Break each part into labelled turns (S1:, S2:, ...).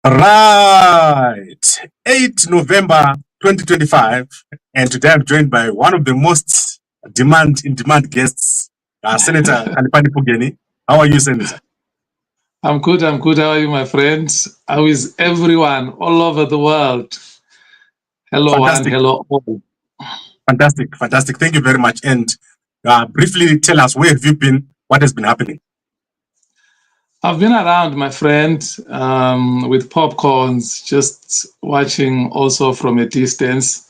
S1: Right, 8 November 2025, and today I'm joined by one of the most in-demand guests, Senator Phugeni. How are you, Senator?
S2: I'm good. How are you, my friends? How is everyone all over the world? Hello,
S1: Fantastic.
S2: Hello, all.
S1: Fantastic. Thank you very much. And briefly tell us, where have you been? What has been happening?
S2: I've been around, my friend, with popcorns, just watching also from a distance.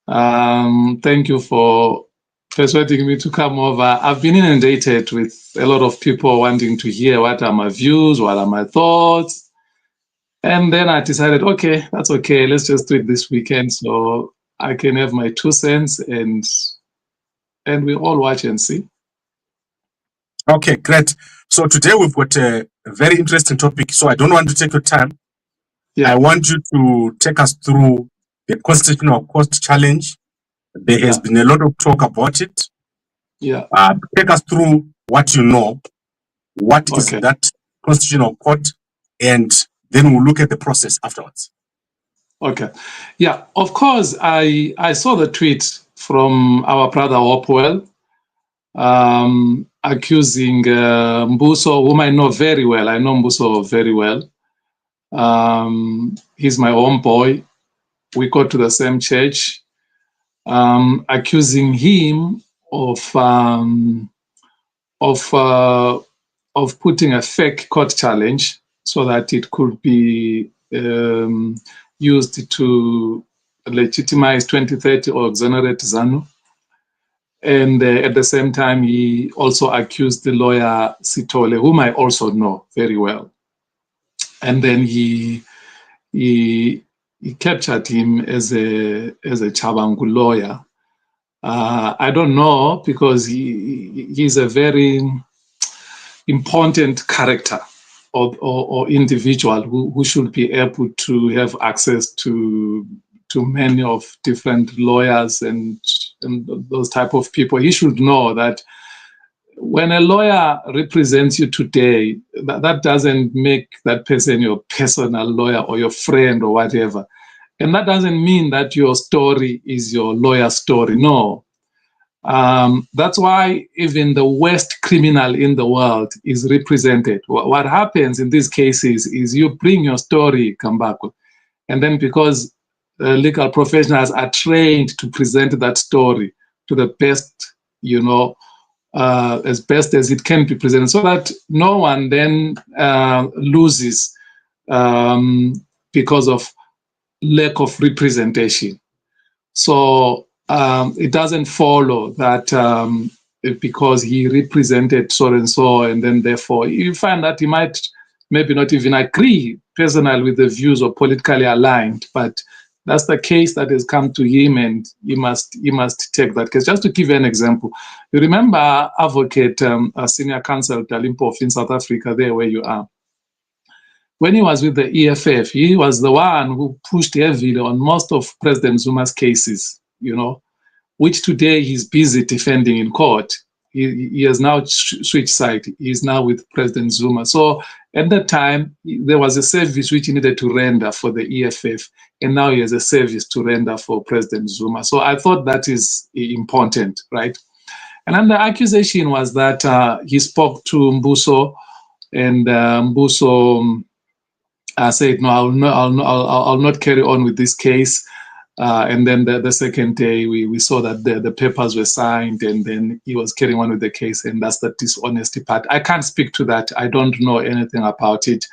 S2: Thank you for persuading me to come over. I've been inundated with a lot of people wanting to hear what are my views, what are my thoughts. And then I decided, okay, that's okay. Let's just do it this weekend so I can have my 2 cents and we all watch and see.
S1: Okay, great. So today we've got a very interesting topic. So I don't want to take your time. Yeah. I want you to take us through the constitutional court challenge. There has been a lot of talk about it.
S2: Yeah.
S1: Take us through what you know. What is that constitutional court? And then we'll look at the process afterwards.
S2: Okay. Yeah, of course, I saw the tweet from our brother Hopewell, accusing Mbuso, whom I know very well. I know Mbuso very well. He's my homeboy. We go to the same church. Accusing him of putting a fake court challenge so that it could be used to legitimize 2030 or exonerate Zanu. And at the same time, he also accused the lawyer Sithole, whom I also know very well. And then he captured him as a Chabangu lawyer. I don't know, because he's a very important character or individual who should be able to have access to many of different lawyers and those type of people. He should know that when a lawyer represents you today, that doesn't make that person your personal lawyer or your friend or whatever. And that doesn't mean that your story is your lawyer's story. No. That's why even the worst criminal in the world is represented. What happens in these cases is you bring your story, Gambakwe, and then because legal professionals are trained to present that story to the best, as best as it can be presented, so that no one then loses because of lack of representation. So it doesn't follow that because he represented so and so, and then therefore you find that he might maybe not even agree personally with the views or politically aligned, but that's the case that has come to him, and he must take that case. Just to give you an example, you remember Advocate Senior Counsel Dalimpof in South Africa, there where you are. When he was with the EFF, he was the one who pushed heavily on most of President Zuma's cases, which today he's busy defending in court. He has now switched side. He's now with President Zuma. So at that time, there was a service which he needed to render for the EFF, and now he has a service to render for President Zuma. So I thought that is important, right? And then the accusation was that he spoke to Mbuso, and Mbuso said, no, I'll not carry on with this case. And then the second day, we saw that the papers were signed, and then he was carrying on with the case, and that's the dishonesty part. I can't speak to that. I don't know anything about it.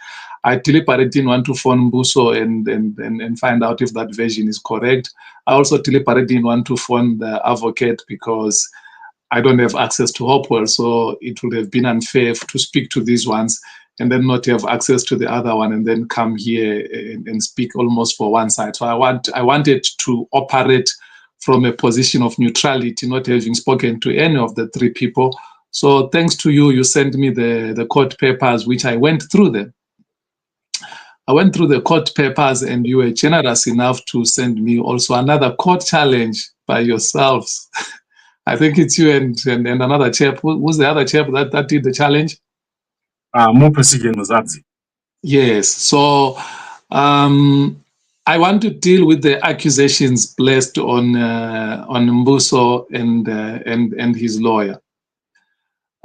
S2: I deliberately didn't want to phone Mbuso and find out if that version is correct. I also deliberately didn't want to phone the advocate because I don't have access to Hopewell, so it would have been unfair to speak to these ones and then not have access to the other one, and then come here and speak almost for one side. So I wanted to operate from a position of neutrality, not having spoken to any of the three people. So thanks to you, you sent me the court papers, which I went through them. I went through the court papers, and you were generous enough to send me also another court challenge by yourselves. I think it's you and another chap. Who's the other chap that did the challenge?
S1: More precision was that.
S2: Yes. So I want to deal with the accusations placed on Mbuso and his lawyer.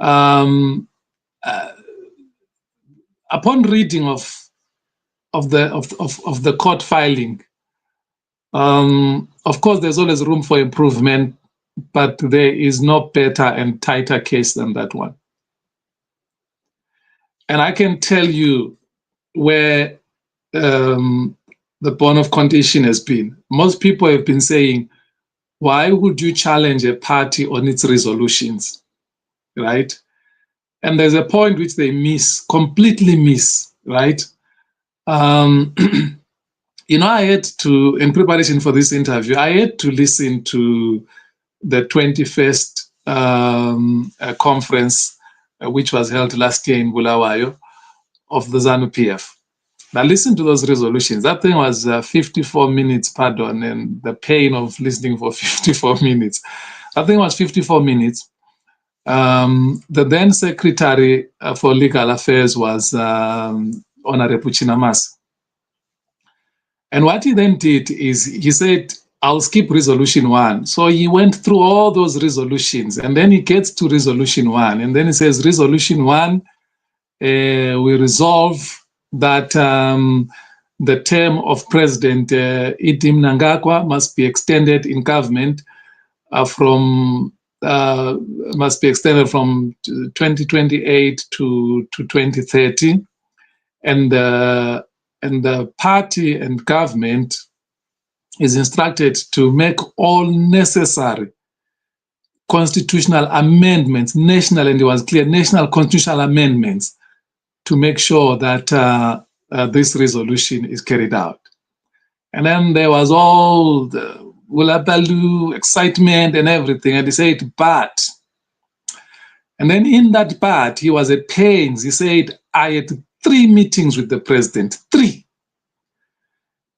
S2: Upon reading of the court filing, of course, there's always room for improvement, but there is no better and tighter case than that one. And I can tell you where the bone of contention has been. Most people have been saying, why would you challenge a party on its resolutions, right? And there's a point which they completely miss, right? You know, I had to, in preparation for this interview, I had to listen to the 21st conference, which was held last year in Bulawayo, of the Zanu PF. Now listen to those resolutions. That thing was 54 minutes, pardon, and the pain of listening for 54 minutes. That thing was 54 minutes. The then Secretary for Legal Affairs was Honorable Chinamasa. And what he then did is he said, I'll skip resolution 1. So he went through all those resolutions, and then he gets to resolution 1. And then he says, resolution 1, we resolve that the term of President ED2030 must be extended in government from 2028 to 2030, and the party and government is instructed to make all necessary constitutional amendments, national, and it was clear, national constitutional amendments, to make sure that this resolution is carried out. And then there was all the Wulabalu excitement and everything, and he said, but. And then in that but, he was at pains. He said, I had 3 meetings with the president, 3.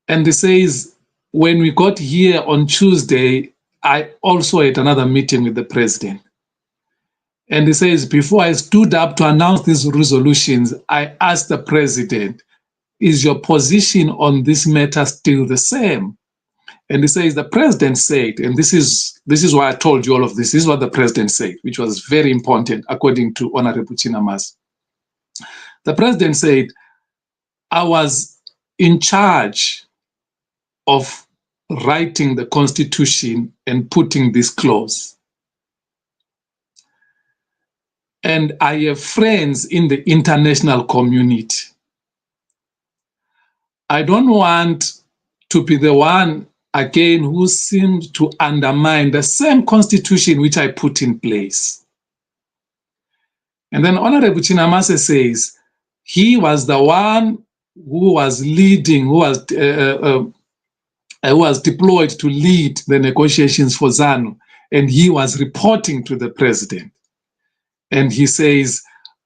S2: And he says, when we got here on Tuesday, I also had another meeting with the president. And he says, before I stood up to announce these resolutions, I asked the president, is your position on this matter still the same? And he says, the president said, and this is why I told you all of this. This is what the president said, which was very important, according to Honorable Chinamasa. The president said, I was in charge of writing the Constitution and putting this clause. And I have friends in the international community. I don't want to be the one, again, who seems to undermine the same Constitution which I put in place. And then Honorable Chinamasa says, he was the one who was leading, who was deployed to lead the negotiations for ZANU, and he was reporting to the president. And he says,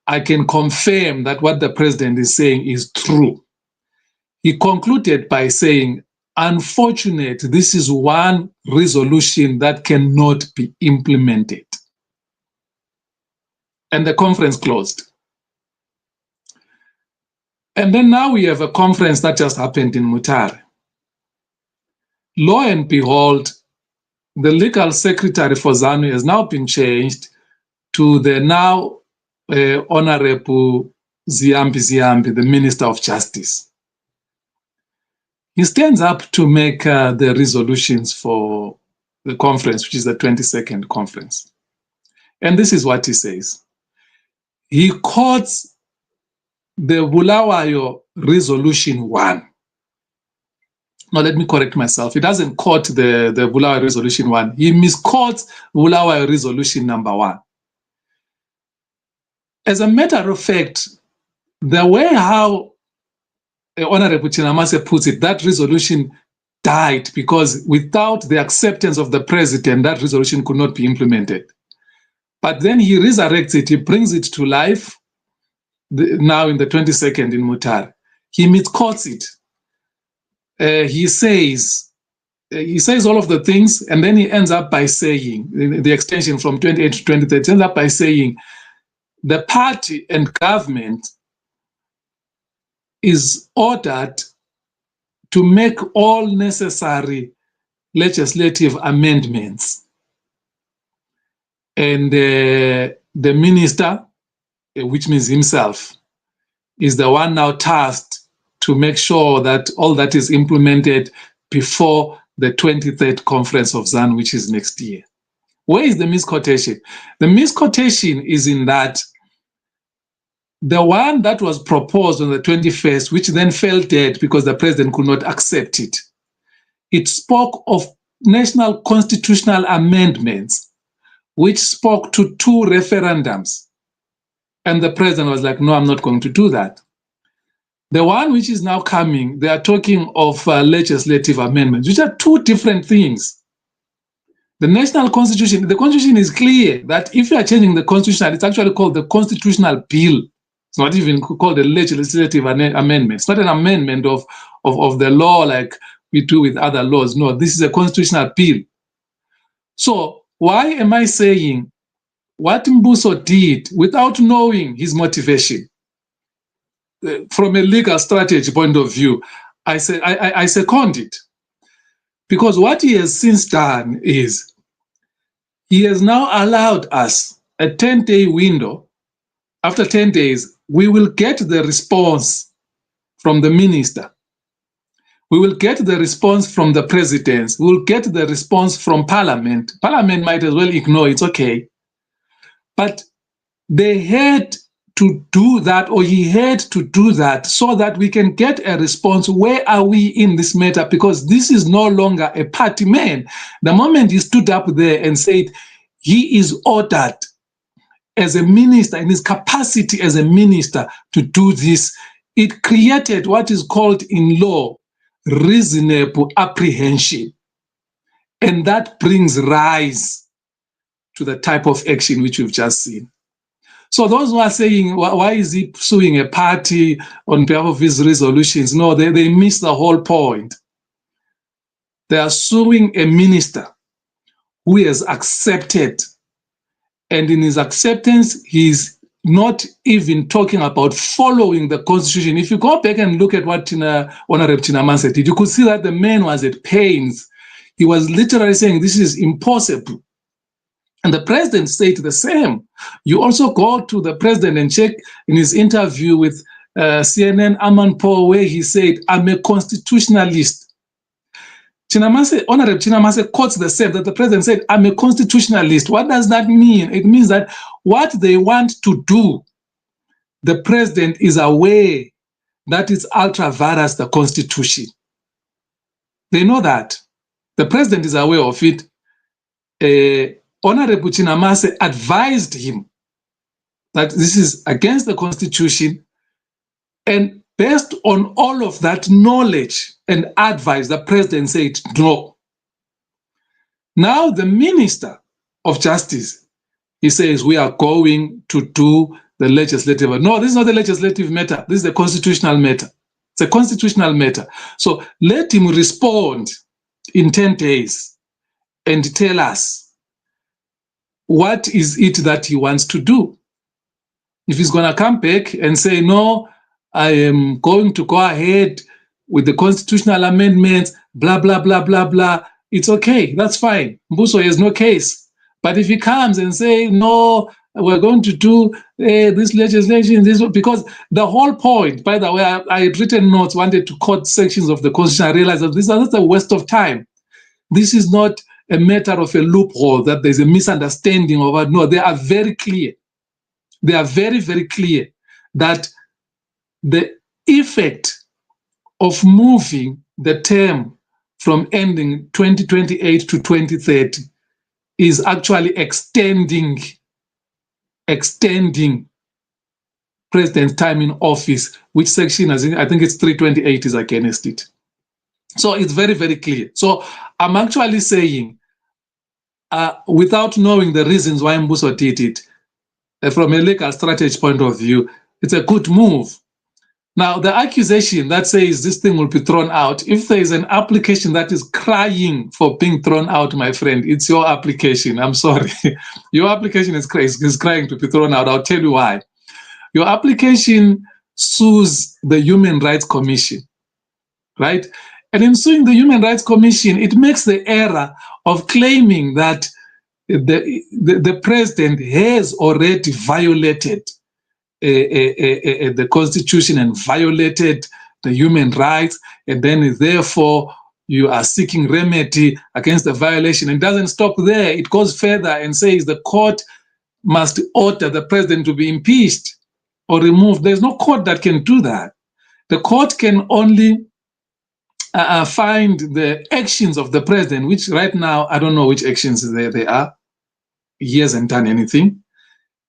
S2: I can confirm that what the president is saying is true. He concluded by saying, unfortunately, this is one resolution that cannot be implemented. And the conference closed. And then now we have a conference that just happened in Mutare. Lo and behold, the legal secretary for ZANU has now been changed to the now Honorable Ziambi, the Minister of Justice. He stands up to make the resolutions for the conference, which is the 22nd conference. And this is what he says. He quotes the Bulawayo Resolution 1. Now, let me correct myself. He doesn't quote the Bulawayo Resolution 1. He misquotes Bulawayo Resolution number 1. As a matter of fact, the way how Honorable Chinamasa puts it, that resolution died because without the acceptance of the president, that resolution could not be implemented. But then he resurrects it, he brings it to life, now in the 22nd in Mutare. He misquotes it. He says all of the things, and then he ends up by saying, the extension from 28 to 2030, ends up by saying, the party and government is ordered to make all necessary legislative amendments. And the minister, which means himself, is the one now tasked to make sure that all that is implemented before the 23rd conference of Zanu, which is next year. Where is the misquotation? The misquotation is in that the one that was proposed on the 21st, which then fell dead because the president could not accept it, it spoke of national constitutional amendments, which spoke to 2 referendums. And the president was like, no, I'm not going to do that. The one which is now coming, they are talking of legislative amendments, which are 2 different things. The national constitution, the constitution is clear that if you are changing the constitution, it's actually called the constitutional bill. It's not even called a legislative amendment. It's not an amendment of the law like we do with other laws. No, this is a constitutional bill. So why am I saying what Mbuso did without knowing his motivation? From a legal strategy point of view, I second it. Because what he has since done is he has now allowed us a 10-day window. After 10 days, we will get the response from the minister. We will get the response from the president. We will get the response from parliament. Parliament might as well ignore, it's okay. But they had to do that, or he had to do that, so that we can get a response. Where are we in this matter? Because this is no longer a party man. The moment he stood up there and said he is ordered as a minister, in his capacity as a minister, to do this, it created what is called in law reasonable apprehension. And that brings rise to the type of action which we've just seen. So those who are saying, why is he suing a party on behalf of his resolutions? No, they miss the whole point. They are suing a minister who has accepted, and in his acceptance, he's not even talking about following the constitution. If you go back and look at what Honorable Chinamasa did, you could see that the man was at pains. He was literally saying, this is impossible. And the president said the same. You also go to the president and check in his interview with CNN Amanpo, where he said, I'm a constitutionalist. Honorable Chinamasa quotes the same, that the president said, I'm a constitutionalist. What does that mean? It means that what they want to do, the president is aware that it's ultra vires the constitution. They know that. The president is aware of it. Honorable Chinamasa advised him that this is against the constitution, and based on all of that knowledge and advice, the president said no. Now the Minister of Justice, he says we are going to do the legislative. No, this is not a legislative matter. This is a constitutional matter. It's a constitutional matter. So let him respond in 10 days and tell us what is it that he wants to do. If he's going to come back and say, no, I am going to go ahead with the constitutional amendments, blah, blah, blah, blah, blah, it's okay. That's fine. Mbuso has no case. But if he comes and say, no, we're going to do this legislation, because the whole point, by the way, I had written notes, wanted to quote sections of the Constitution. I realized that this is a waste of time. This is not a matter of a loophole, that there's a misunderstanding of it. No, they are very clear. They are very, very clear that the effect of moving the term from ending 2028 to 2030 is actually extending president's time in office, which section, I think it's 328 is against it. So it's very, very clear. So I'm actually saying, without knowing the reasons why Mbuso did it, from a legal strategy point of view, it's a good move. Now, the accusation that says this thing will be thrown out, if there is an application that is crying for being thrown out, my friend, it's your application. I'm sorry. Your application is crying to be thrown out. I'll tell you why. Your application sues the Human Rights Commission, right? And in suing the Human Rights Commission, it makes the error of claiming that the president has already violated the Constitution and violated the human rights, and then therefore you are seeking remedy against the violation. It doesn't stop there. It goes further and says the court must order the president to be impeached or removed. There's no court that can do that. The court can only find the actions of the president, which right now, I don't know which actions they are. He hasn't done anything.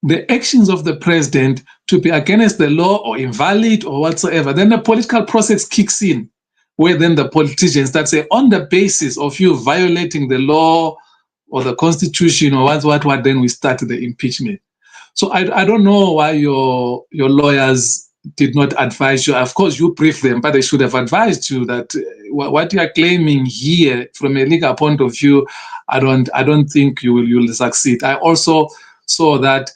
S2: The actions of the president to be against the law or invalid or whatsoever, then the political process kicks in, where then the politicians start saying, on the basis of you violating the law or the Constitution or what, then we start the impeachment. So I don't know why your lawyers did not advise you. Of course, you briefed them, but they should have advised you that what you are claiming here, from a legal point of view, I don't think you will succeed. I also saw that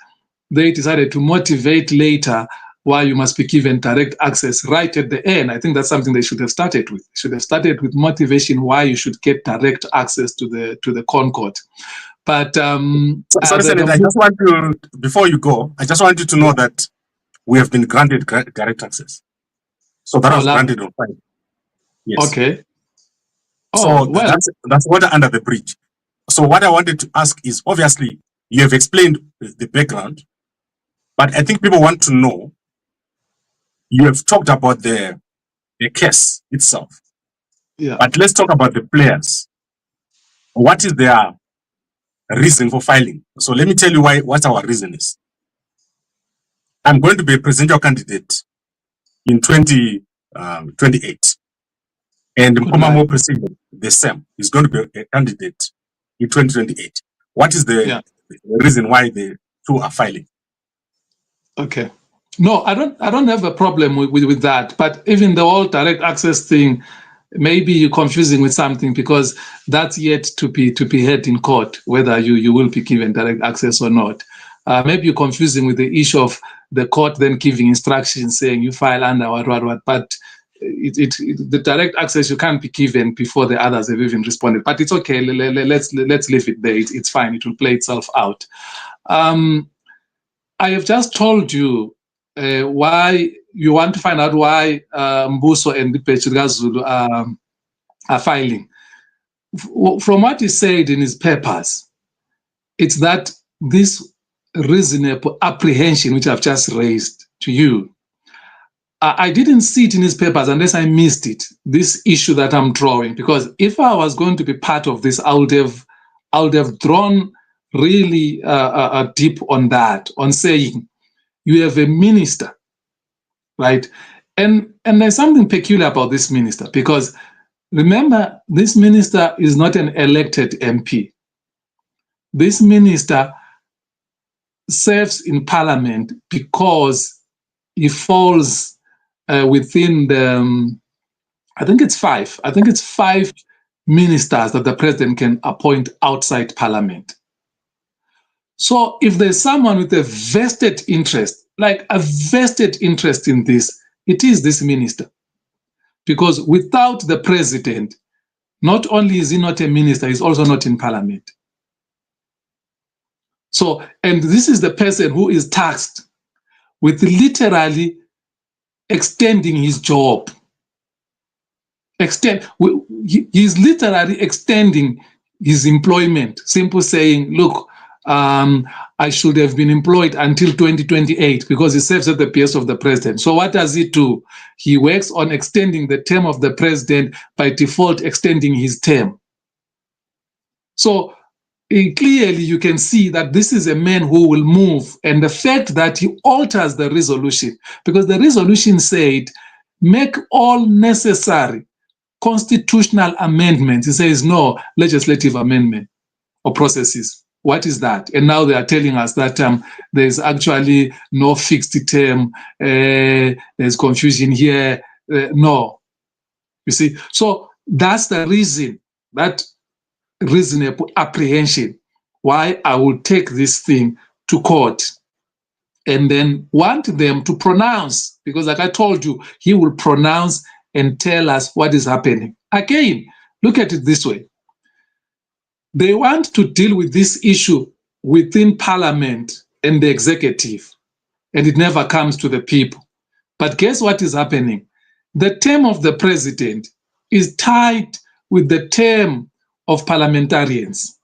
S2: they decided to motivate later why you must be given direct access right at the end. I think that's something they should have started with. Should have started with motivation why you should get direct access to the Concourt. But
S1: sorry, Senator, I just want to, before you go, I just want you to know that we have been granted direct access. So that was granted on Friday. Yes.
S2: Okay.
S1: So that's water under the bridge. So what I wanted to ask is, obviously, you have explained the background, but I think people want to know, you have talked about the case itself.
S2: Yeah.
S1: But let's talk about the players. What is their reason for filing? So let me tell you what our reason is. I'm going to be a presidential candidate in 2028. And Mpomamo President, the same, is going to be a candidate in 2028. What is the reason why the two are filing?
S2: Okay. No, I don't have a problem with that. But even the whole direct access thing, maybe you're confusing with something, because that's yet to be heard in court, whether you will be given direct access or not. Maybe you're confusing with the issue of the court then giving instructions saying you file under what. But the direct access you can't be given before the others have even responded. But it's okay. Let's leave it there. It's fine. It will play itself out. I have just told you why you want to find out why Mbuso and Zulu are filing. From what he said in his papers, it's that this reasonable apprehension, which I've just raised to you, I didn't see it in his papers unless I missed it, this issue that I'm drawing, because if I was going to be part of this, I would have drawn really deep on that, on saying you have a minister, right? And there's something peculiar about this minister, because remember, this minister is not an elected MP. This minister serves in parliament because he falls within the, I think it's five ministers that the president can appoint outside parliament. So if there's someone with a vested interest, like a vested interest in this, it is this minister. Because without the president, not only is he not a minister, he's also not in parliament. So, and this is the person who is tasked with literally extending his job. He's literally extending his employment, simply saying, look, I should have been employed until 2028 because he serves at the behest of the president. So what does he do? He works on extending the term of the president, by default extending his term. So clearly you can see that this is a man who will move, and the fact that he alters the resolution, because the resolution said, make all necessary constitutional amendments. He says, no, legislative amendment or processes. What is that? And now they are telling us that there's actually no fixed term. There's confusion here. No. You see? So that's the reason, that reasonable apprehension, why I will take this thing to court and then want them to pronounce, because like I told you, he will pronounce and tell us what is happening. Again, look at it this way. They want to deal with this issue within Parliament and the executive, and it never comes to the people. But guess what is happening? The term of the president is tied with the term of parliamentarians.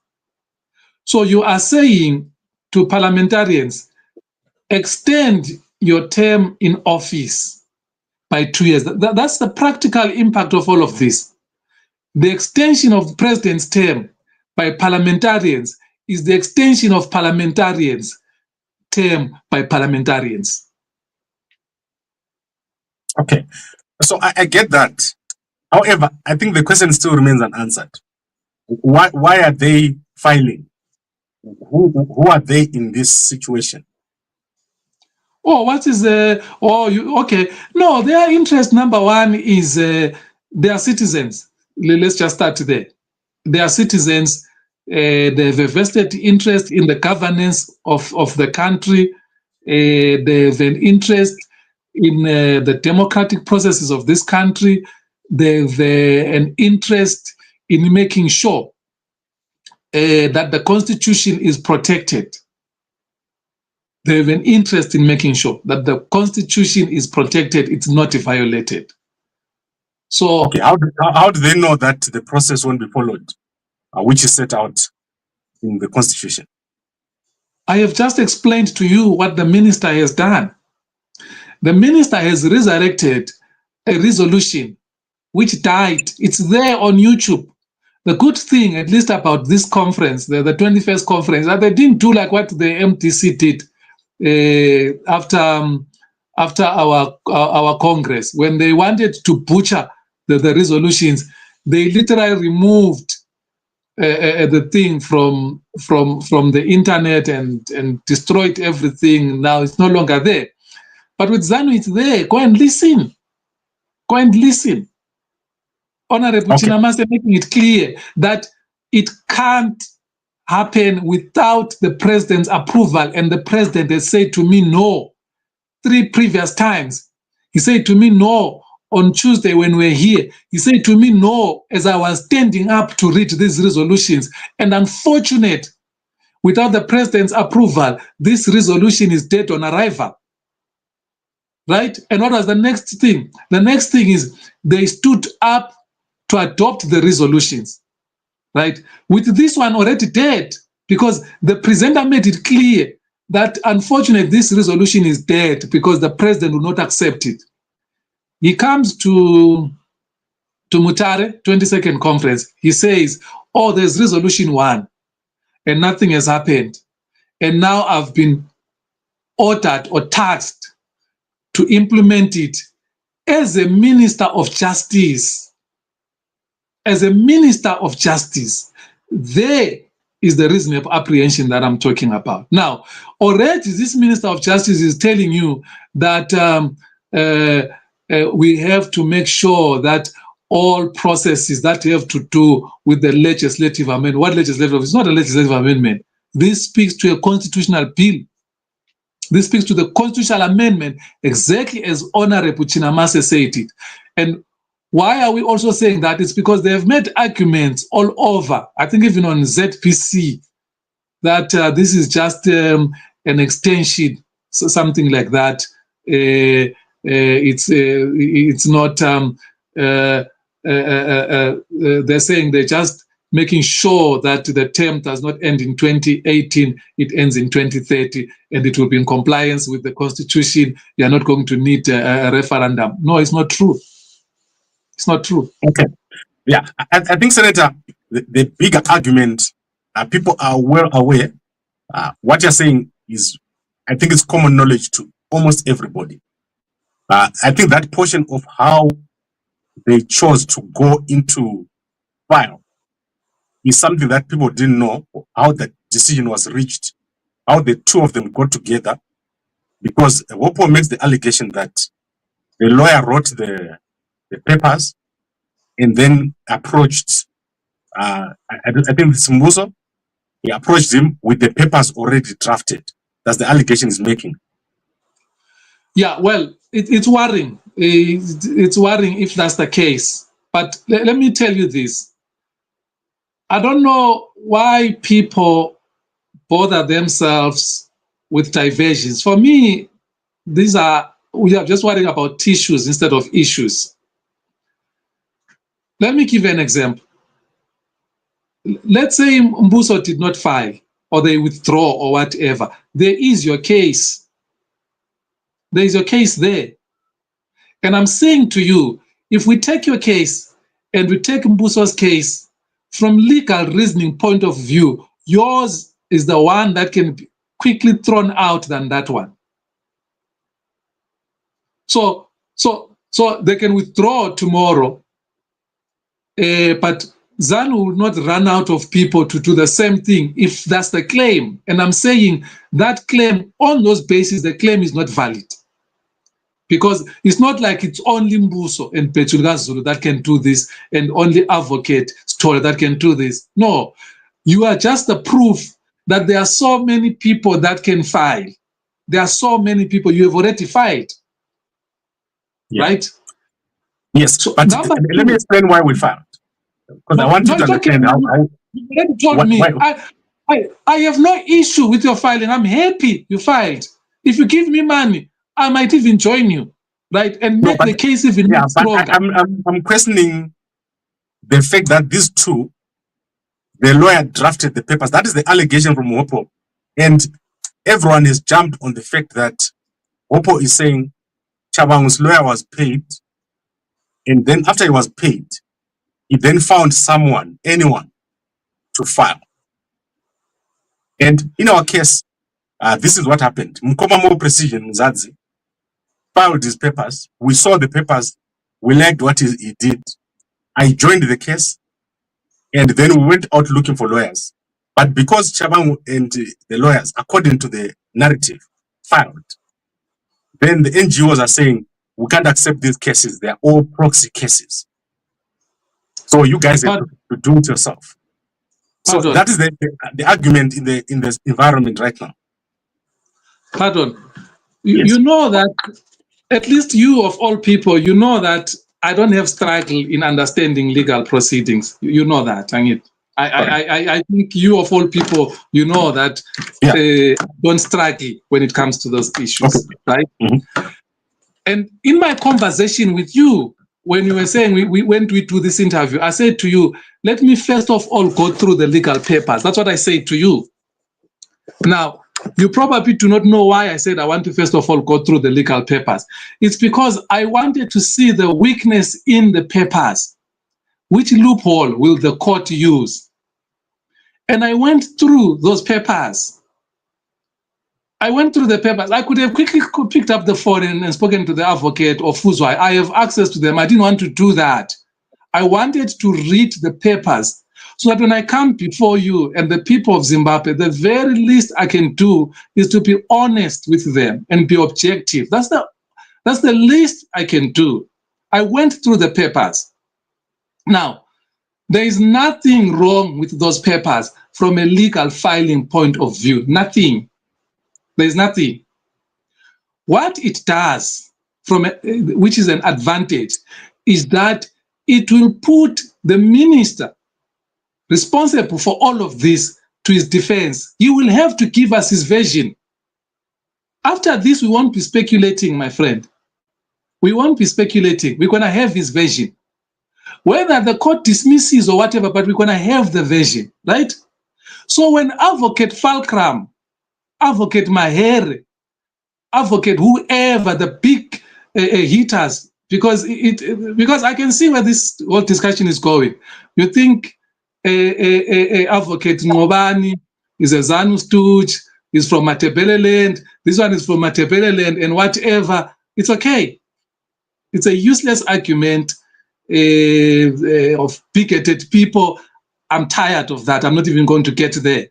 S2: So you are saying to parliamentarians, extend your term in office by 2 years. That's the practical impact of all of this. The extension of the president's term by parliamentarians is the extension of parliamentarians' term by parliamentarians.
S1: Okay, so I get that. However, I think the question still remains unanswered. Why are they filing? Who are they in this situation?
S2: Oh, what is the? Okay. No, their interest number one is they are citizens. Let's just start there. They are citizens. They have a vested interest in the governance of the country. They have an interest in the democratic processes of this country. They have an interest in making sure that the Constitution is protected. They have an interest in making sure that the Constitution is protected, it's not violated. So,
S1: okay, how do they know that the process won't be followed, which is set out in the Constitution?
S2: I have just explained to you what the minister has done. The minister has resurrected a resolution which died. It's there on YouTube. The good thing, at least about this conference, the 21st conference, that they didn't do like what the MTC did after our Congress. When they wanted to butcher the resolutions, they literally removed the thing from the internet and destroyed everything. Now it's no longer there. But with Zanu, it's there. Go and listen. Go and listen. Honorable Chinamase making it clear that it can't happen without the president's approval. And the president has said to me no 3 previous times. He said to me no on Tuesday when we were here. He said to me no as I was standing up to read these resolutions. And unfortunate, without the president's approval, this resolution is dead on arrival. Right? And what was the next thing? The next thing is they stood up to adopt the resolutions, right? With this one already dead, because the presenter made it clear that unfortunately this resolution is dead because the president will not accept it. He comes to Mutare, 22nd conference. He says, oh, there's resolution 1 and nothing has happened. And now I've been ordered or tasked to implement it as a minister of justice. As a minister of justice, there is the reasonable apprehension that I'm talking about. Now, already this minister of justice is telling you that we have to make sure that all processes that have to do with the legislative amendment. What legislative? It's not a legislative amendment. This speaks to a constitutional bill. This speaks to the constitutional amendment exactly as Honorable Chinamase said it. And why are we also saying that? It's because they have made arguments all over, I think even on ZPC, that this is just an extension, so something like that. It's not, they're saying they're just making sure that the term does not end in 2018, it ends in 2030, and it will be in compliance with the Constitution. You're not going to need a referendum. No, it's not true. It's not true.
S1: Okay. Yeah, I think, Senator, the bigger argument, people are well aware. What you're saying is, I think it's common knowledge to almost everybody. I think that portion of how they chose to go into file is something that people didn't know, how the decision was reached, how the two of them got together, because Wopo makes the allegation that the lawyer wrote the papers and then approached, I think it's Mbuso, he approached him with the papers already drafted. That's the allegation he's making.
S2: Yeah, well, it's worrying it's worrying if that's the case. But let me tell you this. I don't know why people bother themselves with diversions. For me, we are just worrying about tissues instead of issues. Let me give you an example. Let's say Mbuso did not file, or they withdraw, or whatever. There is your case. There is your case there. And I'm saying to you, if we take your case and we take Mbuso's case, from legal reasoning point of view, yours is the one that can be quickly thrown out than that one. So they can withdraw tomorrow, but Zanu will not run out of people to do the same thing if that's the claim. And I'm saying that claim, on those bases, the claim is not valid. Because it's not like it's only Mbuso and Petulga Zulu that can do this, and only Advocate Story that can do this. No, you are just the proof that there are so many people that can file. There are so many people you have already filed. Yeah. Right?
S1: Yes, so but let me explain why we filed. Because I want you to understand how
S2: you told me. I have no issue with your filing. I'm happy you filed. If you give me money, I might even join you, right? And make the case even stronger.
S1: I'm questioning the fact that these two, the lawyer drafted the papers. That is the allegation from Hopo. And everyone has jumped on the fact that Hopo is saying Chabangu's lawyer was paid. And then after he was paid, he then found anyone, to file. And in our case, this is what happened. Mkomamo Precision Mzadzi filed his papers. We saw the papers. We liked what he did. I joined the case. And then we went out looking for lawyers. But because Chabangu and the lawyers, according to the narrative, filed, then the NGOs are saying, we can't accept these cases. They are all proxy cases. So you guys have to do it yourself. So that is the argument in this environment right now.
S2: Pardon. You know that, at least you of all people, you know that I don't have struggle in understanding legal proceedings. You know that, Angit. I think you of all people, you know that don't struggle when it comes to those issues, right? Mm-hmm. And in my conversation with you, when you were saying when we do this interview, I said to you, let me first of all go through the legal papers. That's what I said to you. Now, you probably do not know why I said I want to first of all go through the legal papers. It's because I wanted to see the weakness in the papers. Which loophole will the court use? And I went through those papers. I went through the papers. I could have quickly picked up the phone and spoken to the advocate or Fuzwai. I have access to them. I didn't want to do that. I wanted to read the papers so that when I come before you and the people of Zimbabwe, the very least I can do is to be honest with them and be objective. That's the least I can do. I went through the papers. Now, there is nothing wrong with those papers from a legal filing point of view. Nothing. There's nothing. What it does, which is an advantage, is that it will put the minister responsible for all of this to his defense. He will have to give us his version. After this, we won't be speculating, my friend. We won't be speculating. We're going to have his version. Whether the court dismisses or whatever, but we're going to have the version, right? So when Advocate Falkram, Advocate Mahere, Advocate whoever, the big hitters, because I can see where this whole discussion is going. You think Advocate Ngobani is a Zanu stooge, is from Matebeleland, this one is from Matebeleland, and whatever, it's okay. It's a useless argument of bigoted people. I'm tired of that. I'm not even going to get there,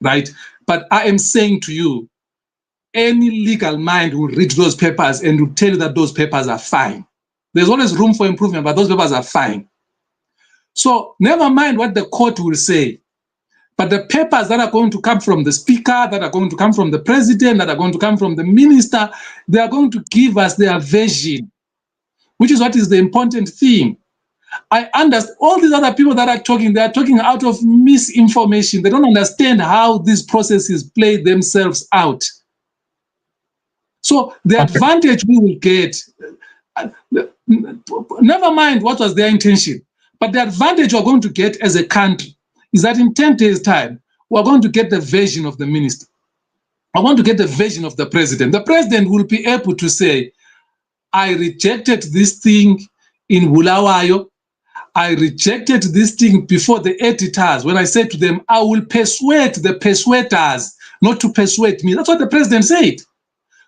S2: right? But I am saying to you, any legal mind will read those papers and will tell you that those papers are fine. There's always room for improvement, but those papers are fine. So never mind what the court will say. But the papers that are going to come from the speaker, that are going to come from the president, that are going to come from the minister, they are going to give us their version, which is what is the important thing. I understand all these other people that are talking, they are talking out of misinformation. They don't understand how these processes play themselves out. So the advantage we will get, never mind what was their intention, but the advantage we're going to get as a country is that in 10 days' time, we're going to get the version of the minister. I want to get the version of the president. The president will be able to say, I rejected this thing in Bulawayo. I rejected this thing before the editors. When I said to them, I will persuade the persuaders not to persuade me. That's what the president said.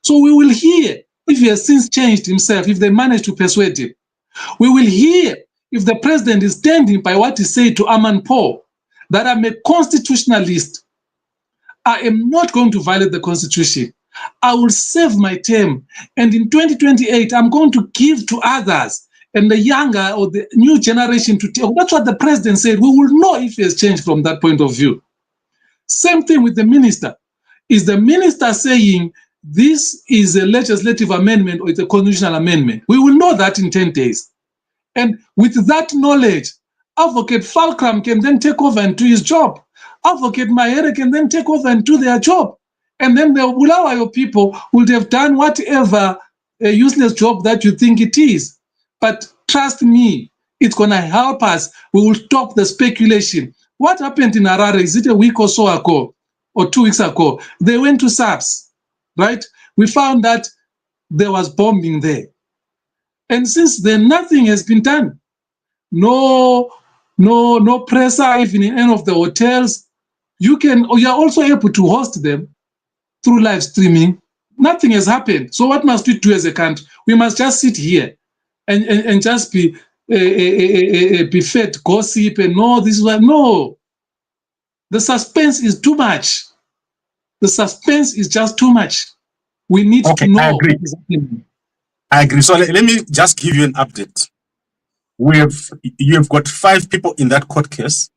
S2: So we will hear if he has since changed himself, if they manage to persuade him. We will hear if the president is standing by what he said to Aman Paul, that I'm a constitutionalist. I am not going to violate the constitution. I will serve my term. And in 2028, I'm going to give to others and the younger or the new generation to take. That's what the president said. We will know if he has changed from that point of view. Same thing with the minister. Is the minister saying this is a legislative amendment or it's a constitutional amendment? We will know that in 10 days. And with that knowledge, Advocate Falkram can then take over and do his job. Advocate Mahere can then take over and do their job. And then the Bulawayo people would have done whatever a useless job that you think it is. But trust me, it's going to help us. We will stop the speculation. What happened in Harare, is it a week or so ago, or 2 weeks ago? They went to SAPS, right? We found that there was bombing there. And since then, nothing has been done. No presser, even in any of the hotels. You are also able to host them through live streaming. Nothing has happened. So what must we do as a country? We must just sit here and just be fed gossip and no, this is what. No. The suspense is too much. The suspense is just too much. We need to know.
S1: I agree. I agree. So let me just give you an update. You have got 5 people in that court case.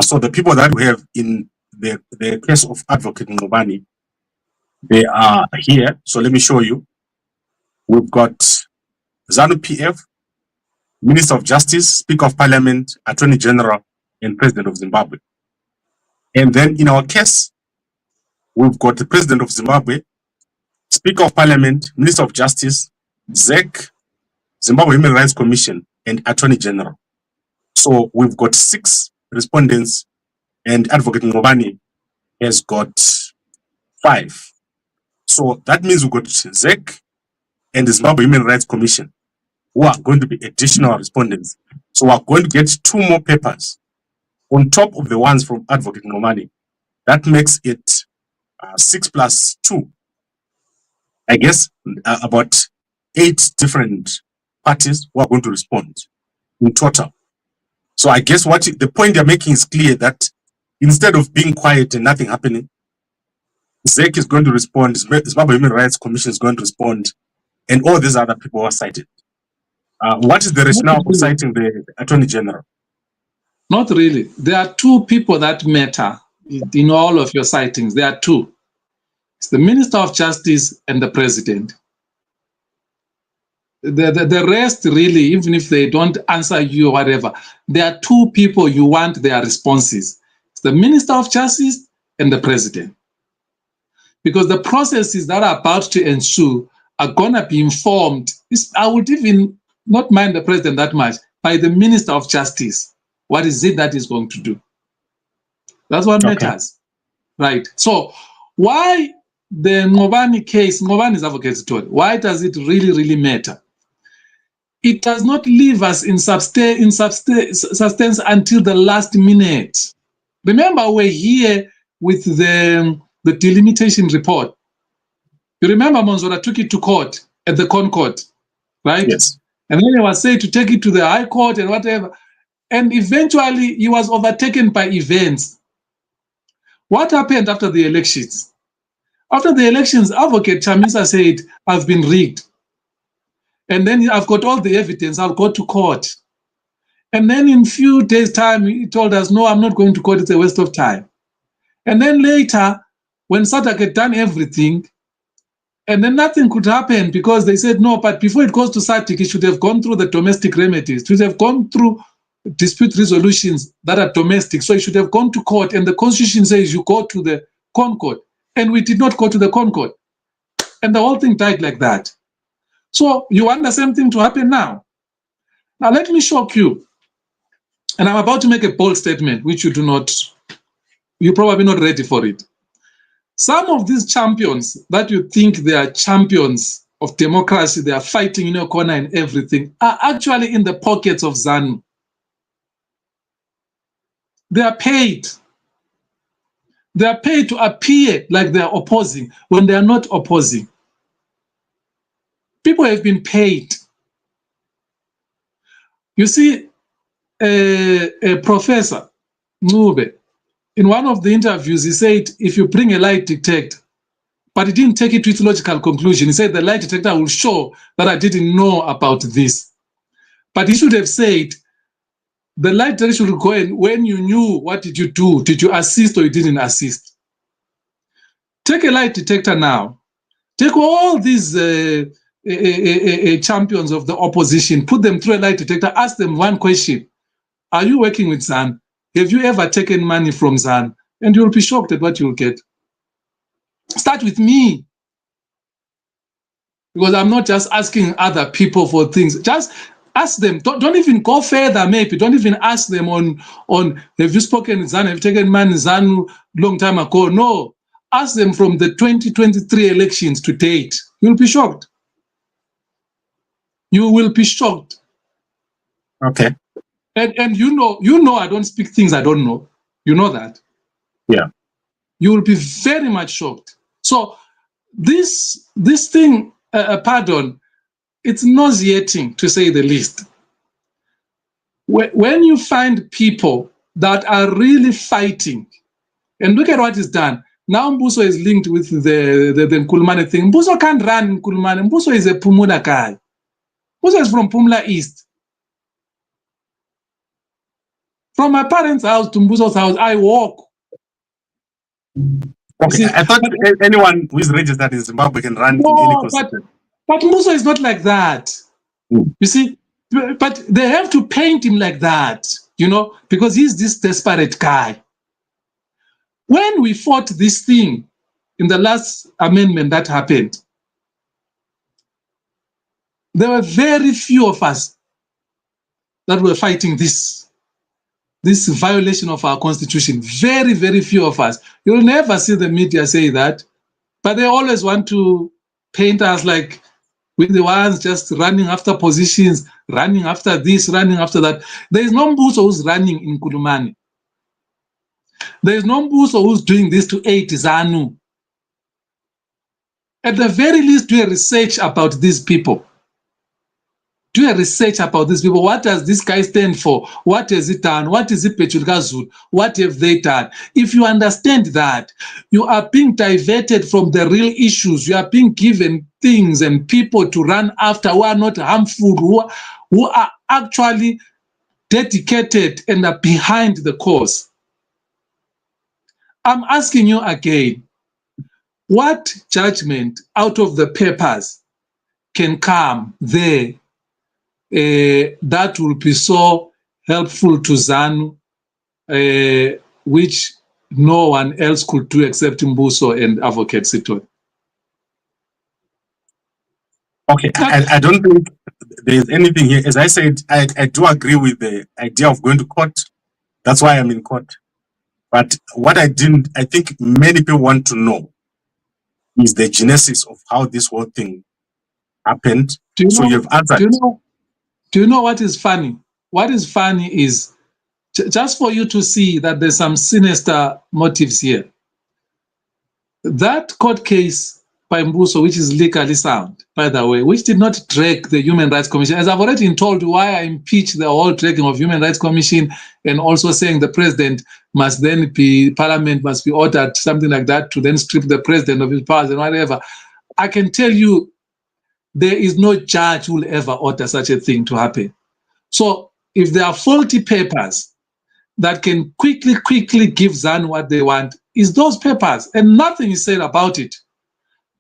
S1: So the people that we have in the case of Advocate Ngobani, they are here. So let me show you. We've got Zanu PF, Minister of Justice, Speaker of Parliament, Attorney General, and President of Zimbabwe. And then in our case, we've got the President of Zimbabwe, Speaker of Parliament, Minister of Justice, ZEC, Zimbabwe Human Rights Commission, and Attorney General. So we've got 6 respondents, and Advocate Ngobani has got 5. So that means we've got ZEC and the Zimbabwe Human Rights Commission, who are going to be additional respondents. So we're going to get 2 more papers on top of the ones from Advocate Ngobani. That makes it 6 plus 2. I guess about 8 different parties who are going to respond in total. So I guess the point they're making is clear, that instead of being quiet and nothing happening, ZEC is going to respond, Zimbabwe Human Rights Commission is going to respond, and all these other people are cited. What is the rationale of citing the Attorney General?
S2: Not really. There are 2 people that matter in all of your citings. There are 2. It's the Minister of Justice and the President. The rest, really, even if they don't answer you or whatever, there are 2 people you want their responses. It's the Minister of Justice and the President. Because the processes that are about to ensue are going to be informed. I would even not mind the President that much, by the Minister of Justice. What is it that he's going to do? That's what matters. Right. So why the Ngobani case, Ngobani's advocate's story, why does it really, really matter? It does not leave us in suspense until the last minute. Remember, we're here with the delimitation report. You remember Monzora took it to court at the Concourt, right?
S1: Yes.
S2: And then he was said to take it to the High Court and whatever. And eventually he was overtaken by events. What happened after the elections? After the elections, Advocate Chamisa said, I've been rigged. And then I've got all the evidence, I'll go to court. And then in a few days' time, he told us, no, I'm not going to court, it's a waste of time. And then later, when SADC had done everything, and then nothing could happen because they said, no, but before it goes to SADC, it should have gone through the domestic remedies. It should have gone through dispute resolutions that are domestic. So it should have gone to court. And the Constitution says you go to the Concourt. And we did not go to the Concourt. And the whole thing died like that. So you want the same thing to happen now? Now let me shock you. And I'm about to make a bold statement, which you're probably not ready for it. Some of these champions that you think they are champions of democracy, they are fighting in your corner and everything, are actually in the pockets of Zanu. They are paid. They are paid to appear like they are opposing when they are not opposing. People have been paid. You see, a professor, Ncube, in one of the interviews, he said, if you bring a lie detector, but he didn't take it to its logical conclusion. He said the lie detector will show that I didn't know about this. But he should have said, the lie detector should go in when you knew, what did you do? Did you assist or you didn't assist? Take a lie detector now. Take all these champions of the opposition, put them through a lie detector, ask them one question. Are you working with Zanu? Have you ever taken money from Zanu? And you'll be shocked at what you'll get. Start with me. Because I'm not just asking other people for things. Just ask them. Don't even go further, maybe. Don't even ask them on have you spoken with Zanu? Have you taken money Zanu long time ago? No. Ask them from the 2023 elections to date. You'll be shocked. You will be shocked.
S1: Okay.
S2: And you know I don't speak things I don't know. You know that.
S1: Yeah.
S2: You will be very much shocked. So this thing, pardon, it's nauseating to say the least. When you find people that are really fighting, and look at what is done. Now Mbuso is linked with the Nkulumane thing. Mbuso can't run Nkulumane. Mbuso is a Pumula guy. Mbuso is from Pumula East. From my parents' house to Mbuso's house, I walk.
S1: Okay, I thought anyone who is registered in Zimbabwe can run in any constituency.
S2: But Mbuso is not like that. You see, but they have to paint him like that, because he's this desperate guy. When we fought this thing in the last amendment that happened, there were very few of us that were fighting this violation of our constitution. Very, very few of us. You'll never see the media say that, but they always want to paint us like we're the ones just running after positions, running after this, running after that. There is no Mbuso who's running in Nkulumane. There is no Mbuso who's doing this to aid Zanu. At the very least, do a research about these people. Do a research about these people. What does this guy stand for? What has he done? What is it, Pechulgazul? What have they done? If you understand that, you are being diverted from the real issues. You are being given things and people to run after who are not harmful, who are actually dedicated and are behind the cause. I'm asking you again, what judgment out of the papers can come there that will be so helpful to Zanu, which no one else could do except Mbuso and Advocate Siton?
S1: Okay, I don't think there's anything here. As I said, I do agree with the idea of going to court. That's why I'm in court. But what I think many people want to know is the genesis of how this whole thing happened. You've answered.
S2: Do you know what is funny? What is funny is just for you to see that there's some sinister motives here. That court case by Mbuso, which is legally sound, by the way, which did not drag the Human Rights Commission. As I've already told you why I impeached the whole dragging of Human Rights Commission and also saying the president must then parliament must be ordered, something like that, to then strip the president of his powers and whatever. I can tell you there is no judge who will ever order such a thing to happen. So if there are faulty papers that can quickly give Zanu what they want, is those papers, and nothing is said about it.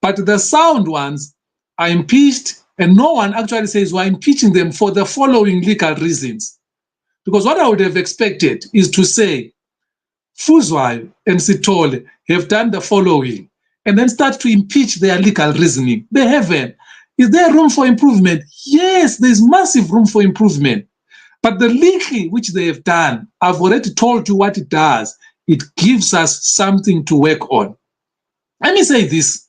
S2: But the sound ones are impeached, and no one actually says we're impeaching them for the following legal reasons. Because what I would have expected is to say, Fuzwayo and Sithole have done the following, and then start to impeach their legal reasoning. They haven't. Is there room for improvement? Yes, there's massive room for improvement. But the leaking which they have done, I've already told you what it does. It gives us something to work on. Let me say this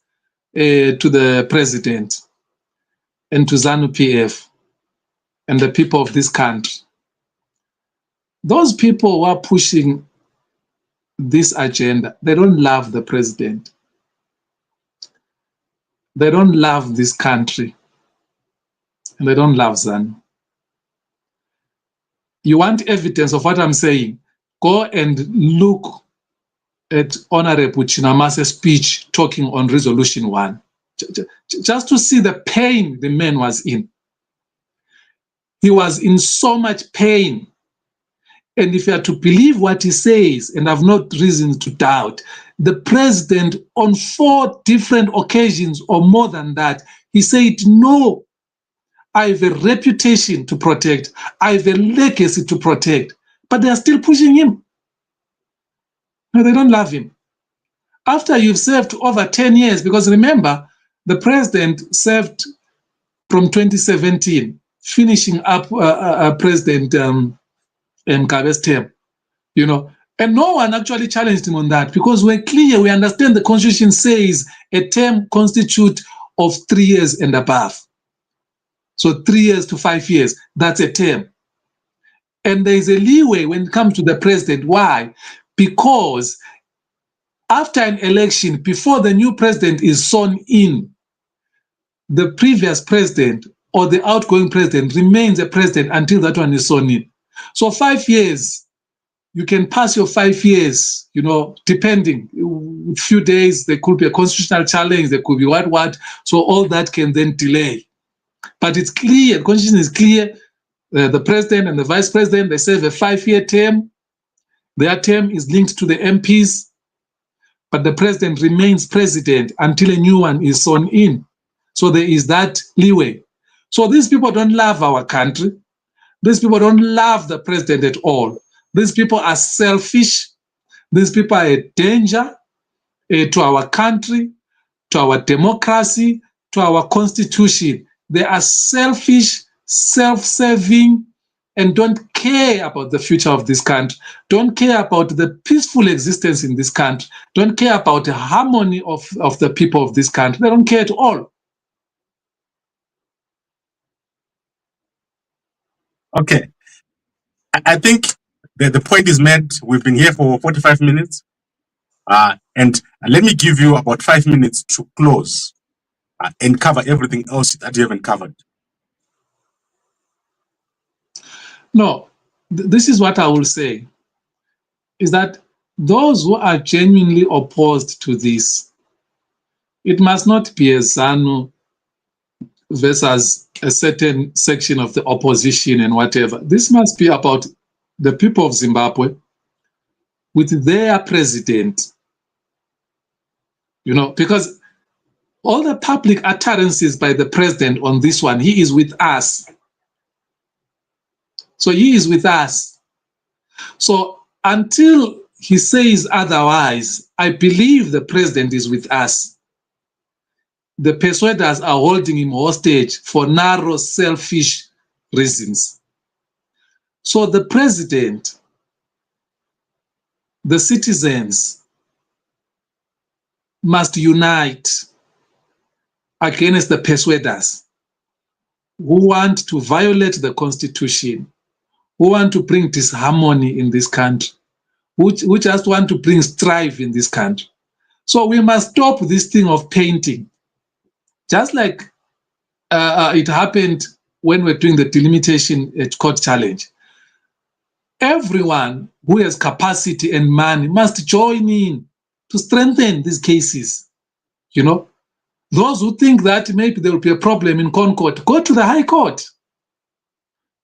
S2: to the president and to Zanu PF and the people of this country. Those people who are pushing this agenda, they don't love the president. They don't love this country. And they don't love Zanu. You want evidence of what I'm saying? Go and look at Honorable Chinamase's speech talking on Resolution 1. Just to see the pain the man was in. He was in so much pain. And if you are to believe what he says, and I've no reason to doubt, the president on 4 different occasions or more than that, he said, no, I have a reputation to protect. I have a legacy to protect. But they are still pushing him. No, they don't love him. After you've served over 10 years, because remember, the president served from 2017, finishing up President Mgabe's term, you know, and no one actually challenged him on that because we're clear, we understand the Constitution says a term constitutes of 3 years and above. So 3 years to 5 years, that's a term. And there is a leeway when it comes to the president. Why? Because after an election, before the new president is sworn in, the previous president or the outgoing president remains a president until that one is sworn in. So 5 years, you can pass your 5 years, you know, depending. A few days, there could be a constitutional challenge, there could be what. So all that can then delay. But it's clear, the Constitution is clear. The president and the vice president, they serve a 5-year term. Their term is linked to the MPs. But the president remains president until a new one is sworn in. So there is that leeway. So these people don't love our country. These people don't love the president at all. These people are selfish. These people are a danger to our country, to our democracy, to our constitution. They are selfish, self-serving, and don't care about the future of this country, don't care about the peaceful existence in this country, don't care about the harmony of the people of this country. They don't care at all.
S1: Okay. I think the point is made. We've been here for 45 minutes. And let me give you about 5 minutes to close and cover everything else that you haven't covered.
S2: No, this is what I will say, is that those who are genuinely opposed to this, it must not be a Zanu versus a certain section of the opposition and whatever. This must be about the people of Zimbabwe with their president, you know, because all the public utterances by the president on this one, he is with us. So he is with us. So until he says otherwise, I believe the president is with us. The persuaders are holding him hostage for narrow, selfish reasons. So the president, the citizens must unite against the persuaders who want to violate the Constitution, who want to bring disharmony in this country, who just want to bring strife in this country. So we must stop this thing of painting. Just like it happened when we're doing the delimitation court challenge. Everyone who has capacity and money must join in to strengthen these cases. You know, those who think that maybe there will be a problem in Concourt, go to the High Court.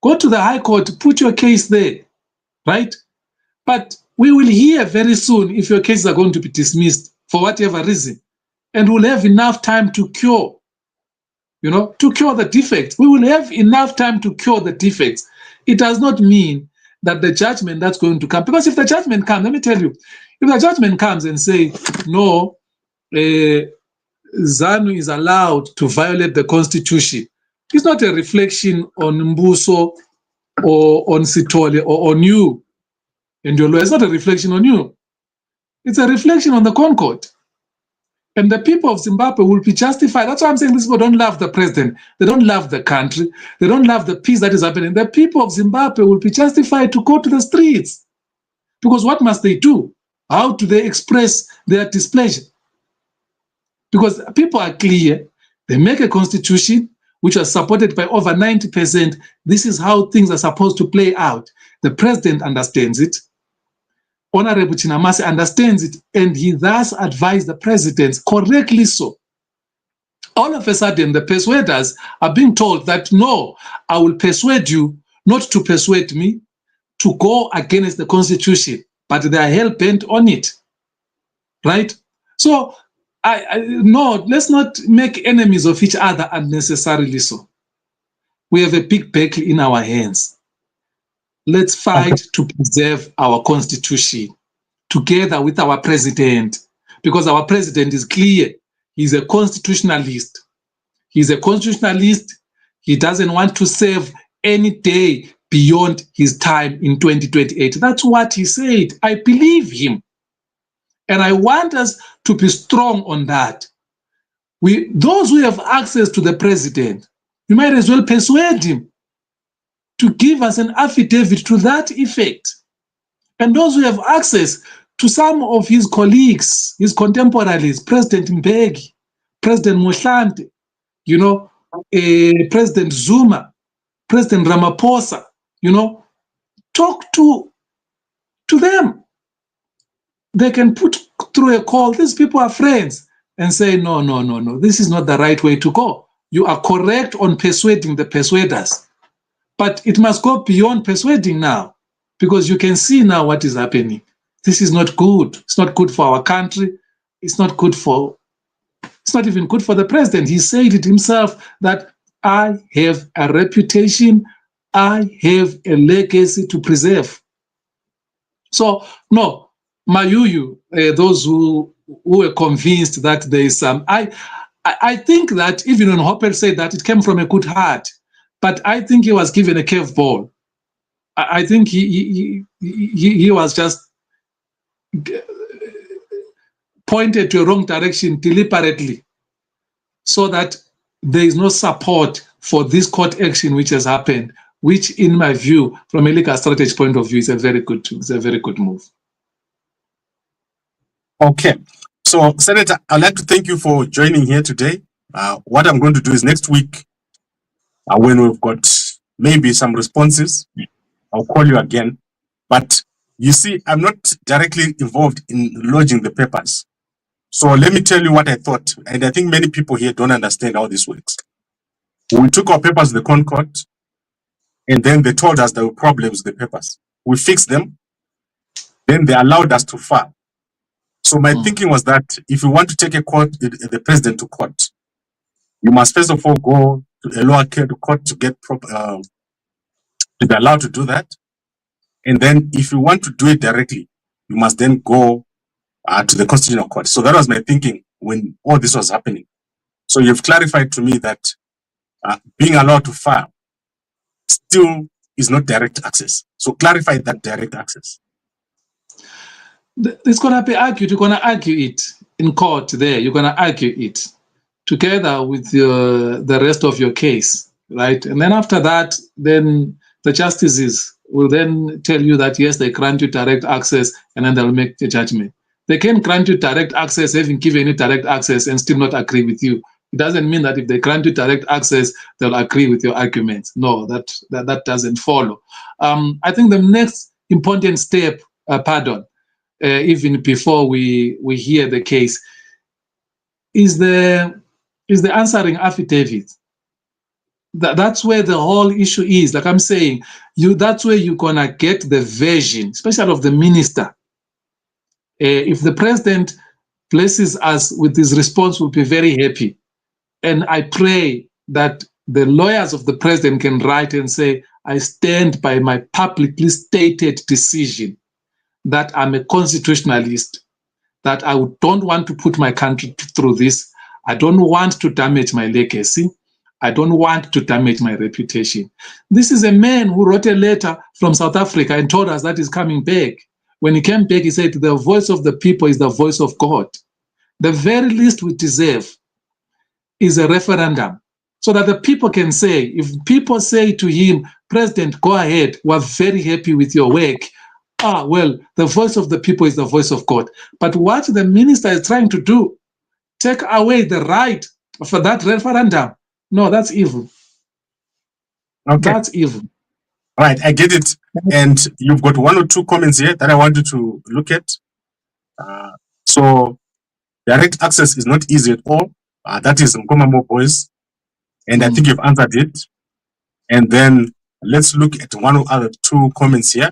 S2: Go to the High Court, put your case there, right? But we will hear very soon if your cases are going to be dismissed for whatever reason. And we'll have enough time to cure, to cure the defects. We will have enough time to cure the defects. It does not mean that the judgment that's going to come, because if the judgment comes, let me tell you, if the judgment comes and say, no, Zanu is allowed to violate the constitution, it's not a reflection on Mbuso or on Sithole or on you and your lawyer. It's not a reflection on you. It's a reflection on the Concourt. And the people of Zimbabwe will be justified. That's why I'm saying these people don't love the president. They don't love the country. They don't love the peace that is happening. The people of Zimbabwe will be justified to go to the streets. Because what must they do? How do they express their displeasure? Because people are clear. They make a constitution which was supported by over 90%. This is how things are supposed to play out. The president understands it. Honorable Chinamasi understands it, and he thus advised the presidents, correctly so. All of a sudden, the persuaders are being told that, no, I will persuade you not to persuade me, to go against the constitution, but they are hell-bent on it, right? So, no, let's not make enemies of each other unnecessarily so. We have a big battle in our hands. Let's fight to preserve our constitution together with our president, because our president is clear. He's a constitutionalist. He's a constitutionalist. He doesn't want to serve any day beyond his time in 2028. That's what he said. I believe him. And I want us to be strong on that. Those who have access to the president, you might as well persuade him to give us an affidavit to that effect. And those who have access to some of his colleagues, his contemporaries, President Mbeki, President Mohlante, President Zuma, President Ramaphosa, talk to them. They can put through a call, these people are friends, and say, no, this is not the right way to go. You are correct on persuading the persuaders. But it must go beyond persuading now, because you can see now what is happening. This is not good. It's not good for our country. It's not even good for the president. He said it himself that I have a reputation, I have a legacy to preserve. So, no, Mayuyu, those who were convinced that there is some, I think that even when Hopper said that, it came from a good heart. But I think he was given a curveball. I think he was just pointed to a wrong direction deliberately, so that there is no support for this court action which has happened, which, in my view, from a legal strategy point of view, is a very good move.
S1: Okay. So, Senator, I'd like to thank you for joining here today. What I'm going to do is next week, when we've got maybe some responses, I'll call you again. But you see, I'm not directly involved in lodging the papers. So let me tell you what I thought. And I think many people here don't understand how this works. We took our papers to the Concourt, and then they told us there were problems with the papers. We fixed them. Then they allowed us to file. So my thinking was that if you want to take the president to court, you must first of all go to a lower court to get to be allowed to do that. And then if you want to do it directly, you must then go to the Constitutional Court. So that was my thinking when all this was happening. So you've clarified to me that being allowed to file still is not direct access. So clarify that direct access.
S2: It's going to be argued. You're going to argue it in court there. You're going to argue it together with the rest of your case, right? And then after that, then the justices will then tell you that, yes, they grant you direct access, and then they'll make the judgment. They can grant you direct access, having given you direct access, and still not agree with you. It doesn't mean that if they grant you direct access, they'll agree with your arguments. No, that doesn't follow. I think the next important step, even before we hear the case, is the answering affidavit. that's where the whole issue is. Like I'm saying, that's where you're gonna get the version, especially of the minister. If the president blesses us with his response, we'll be very happy. And I pray that the lawyers of the president can write and say, I stand by my publicly stated decision that I'm a constitutionalist, that I don't want to put my country through this. I don't want to damage my legacy. I don't want to damage my reputation. This is a man who wrote a letter from South Africa and told us that he's coming back. When he came back, he said, the voice of the people is the voice of God. The very least we deserve is a referendum, so that the people can say, if people say to him, President, go ahead, we're very happy with your work. Well, the voice of the people is the voice of God. But what the minister is trying to do, take away the right for that referendum. No, that's evil.
S1: Okay.
S2: That's evil.
S1: All right, I get it. And you've got one or two comments here that I want you to look at. So direct access is not easy at all. That is Nkomamo boys. And I think you've answered it. And then let's look at one or other two comments here.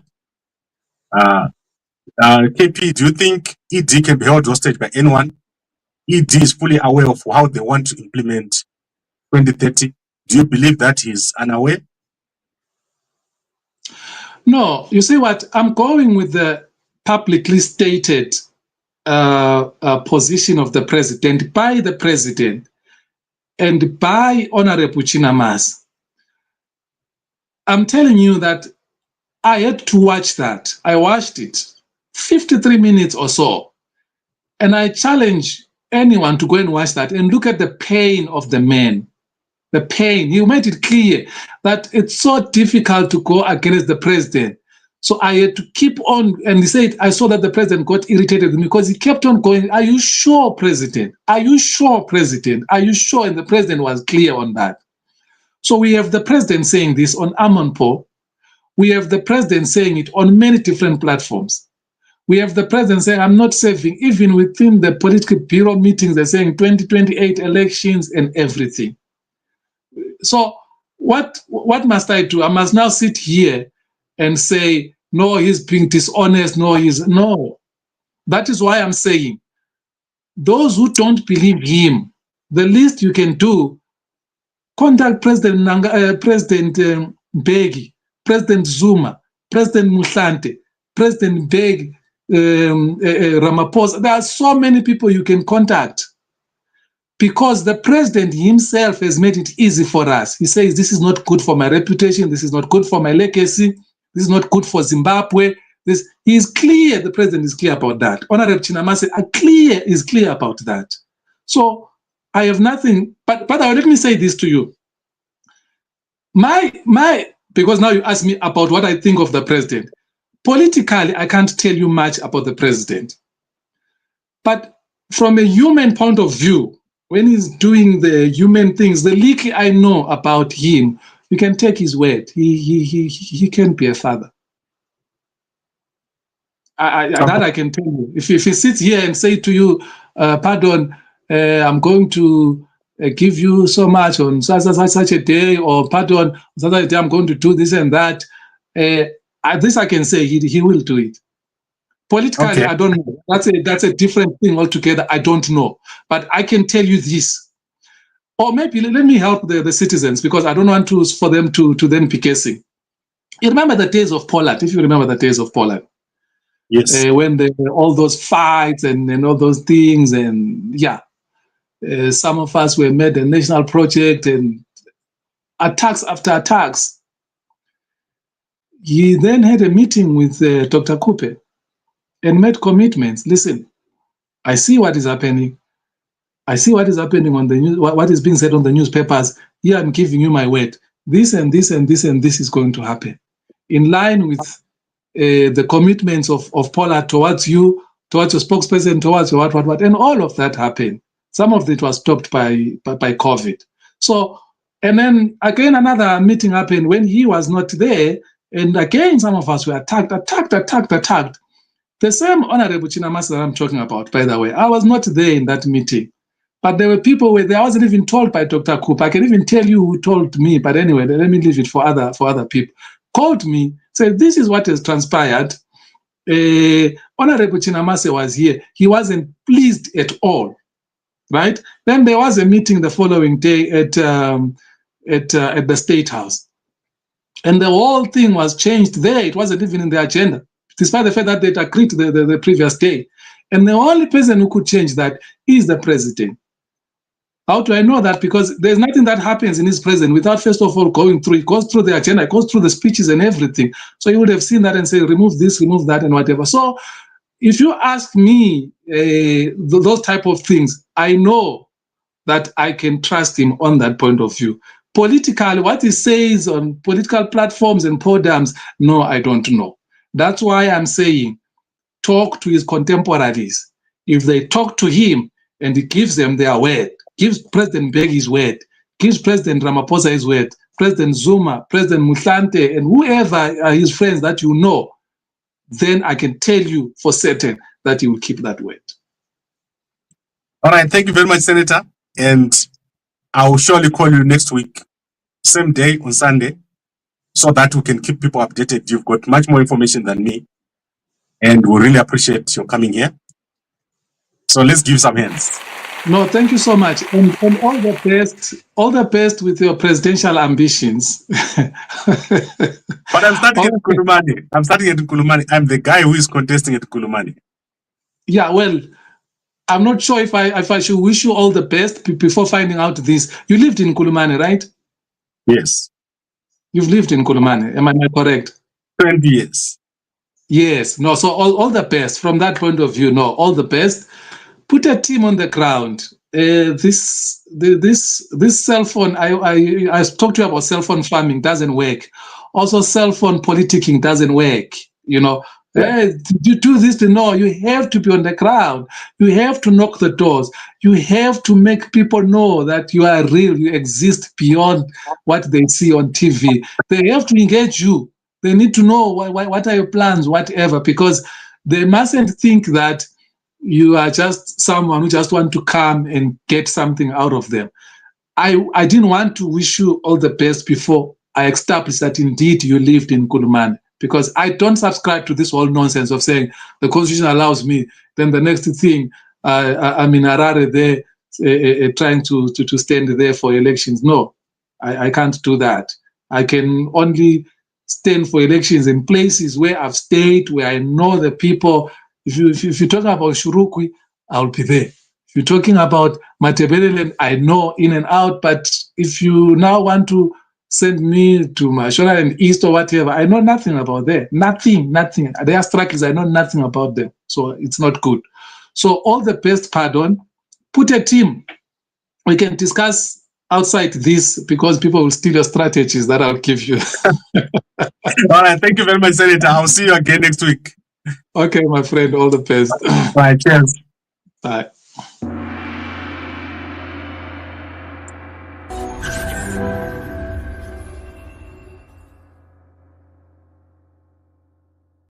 S1: KP, do you think ED can be held hostage by anyone? ED is fully aware of how they want to implement 2030. Do you believe that he's unaware?
S2: No, you see what? I'm going with the publicly stated position of the president, by the president, and by Honorable Chinamas. I'm telling you that I had to watch that. I watched it, 53 minutes or so. And I challenge anyone to go and watch that and look at the pain of the man. The pain. He made it clear that it's so difficult to go against the president. So I had to keep on, and he said, I saw that the president got irritated because he kept on going, are you sure, President? Are you sure, President? Are you sure? And the president was clear on that. So we have the president saying this on Amonpo. We have the president saying it on many different platforms. We have the president saying, I'm not saving, even within the political bureau meetings, they're saying 2028 elections and everything. So what must I do? I must now sit here and say, no, he's being dishonest. No. That is why I'm saying, those who don't believe him, the least you can do, contact President Mbeki, President Zuma, President Mohlante, President Mbeki, Ramaphosa. There are so many people you can contact, because the president himself has made it easy for us. He says, this is not good for my reputation. This is not good for my legacy. This is not good for Zimbabwe. He is clear. The president is clear about that. Honorable Chinamase is clear about that. So I have nothing, but let me say this to you. Because now you ask me about what I think of the president. Politically, I can't tell you much about the president. But from a human point of view, when he's doing the human things, the little I know about him, you can take his word. He can be a father. That I can tell you. If he sits here and say to you, pardon, I'm going to give you so much on such a day, or pardon, such a day I'm going to do this and that, this I can say he will do it. Politically, okay. I don't know. That's a different thing altogether. I don't know. But I can tell you this. Or maybe let me help the citizens, because I don't want for them to then be guessing. You remember the days of Poland, if you remember the days of Poland.
S1: Yes.
S2: When there were all those fights and all those things, and some of us were made a national project and attacks after attacks. He then had a meeting with Dr. Kupe and made commitments. Listen, I see what is happening. I see what is happening on the news, what is being said on the newspapers. Here I'm giving you my word. This and this and this and this is going to happen. In line with the commitments of Paula towards you, towards your spokesperson, towards your what, and all of that happened. Some of it was stopped by COVID. So, and then again, another meeting happened when he was not there, and again, some of us were attacked. The same Honorable Chinamasa that I'm talking about, by the way, I was not there in that meeting. But there were people where I wasn't even told by Dr. Cooper. I can even tell you who told me, but anyway, let me leave it for other people. Called me, said, this is what has transpired. Honorable Chinamase was here. He wasn't pleased at all, right? Then there was a meeting the following day at the State House. And the whole thing was changed there. It wasn't even in the agenda, despite the fact that they'd agreed the previous day. And the only person who could change that is the president. How do I know that? Because there's nothing that happens in his presence without first of all going through. It goes through the agenda, it goes through the speeches and everything. So you would have seen that and say, remove this, remove that, and whatever. So if you ask me those type of things, I know that I can trust him on that point of view. Politically, what he says on political platforms and podiums, no, I don't know. That's why I'm saying talk to his contemporaries. If they talk to him and he gives them their word, gives President Beg his word, gives President Ramaphosa his word, President Zuma, President Muhlante, and whoever are his friends that you know, then I can tell you for certain that he will keep that word.
S1: All right, thank you very much, Senator. And I will surely call you next week, same day on Sunday, so that we can keep people updated. You've got much more information than me, and we really appreciate your coming here. So let's give some hands.
S2: No, thank you so much. And all the best with your presidential ambitions.
S1: But I'm starting at Kulumani. I'm the guy who is contesting at Kulumani.
S2: Yeah, well, I'm not sure if I should wish you all the best before finding out this. You lived in Kulumani, right?
S1: Yes.
S2: You've lived in Kulumani, am I correct?
S1: 20 years.
S2: Yes. No, so all the best. From that point of view, no, all the best. Put a team on the ground. This cell phone, I talked to you about cell phone farming, doesn't work. Also, cell phone politicking doesn't work. You know, hey, you do this to know. You have to be on the ground. You have to knock the doors. You have to make people know that you are real. You exist beyond what they see on TV. They have to engage you. They need to know what are your plans, whatever, because they mustn't think that you are just someone who just want to come and get something out of them. I didn't want to wish you all the best before I established that indeed you lived in Kulumani, because I don't subscribe to this whole nonsense of saying the Constitution allows me, then the next thing, I'm in Harare there trying to stand there for elections. No, I can't do that. I can only stand for elections in places where I've stayed, where I know the people. If you're talking about Shurukwi, I'll be there. If you're talking about Matebeleland, I know in and out. But if you now want to send me to Mashonaland and East or whatever, I know nothing about there. Nothing. They are struggles. I know nothing about them. So it's not good. So all the best, pardon. Put a team. We can discuss outside this because people will steal your strategies that I'll give you.
S1: All right. Thank you very much, Senator. I'll see you again next week.
S2: Okay, my friend, all the best.
S1: Bye. Cheers.
S2: Bye.